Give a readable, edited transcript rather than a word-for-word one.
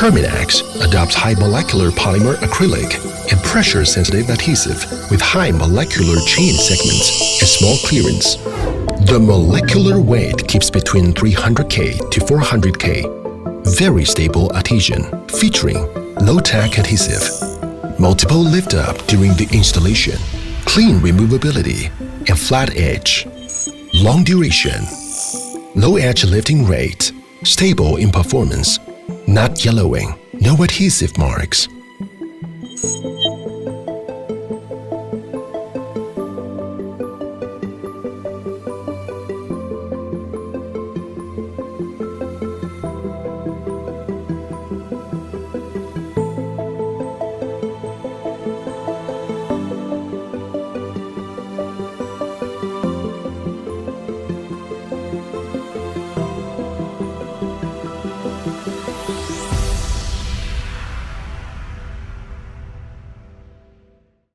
TERMINAX adopts high molecular polymer acrylic and pressure-sensitive adhesive with high molecular chain segments and small clearance. The molecular weight keeps between 300 K to 400 K. Very stable adhesion featuring low-tack adhesive, multiple lift-up during the installation, clean removability, and flat edge. Long duration, low edge lifting rate, stable in performance, not yellowing, no adhesive marks.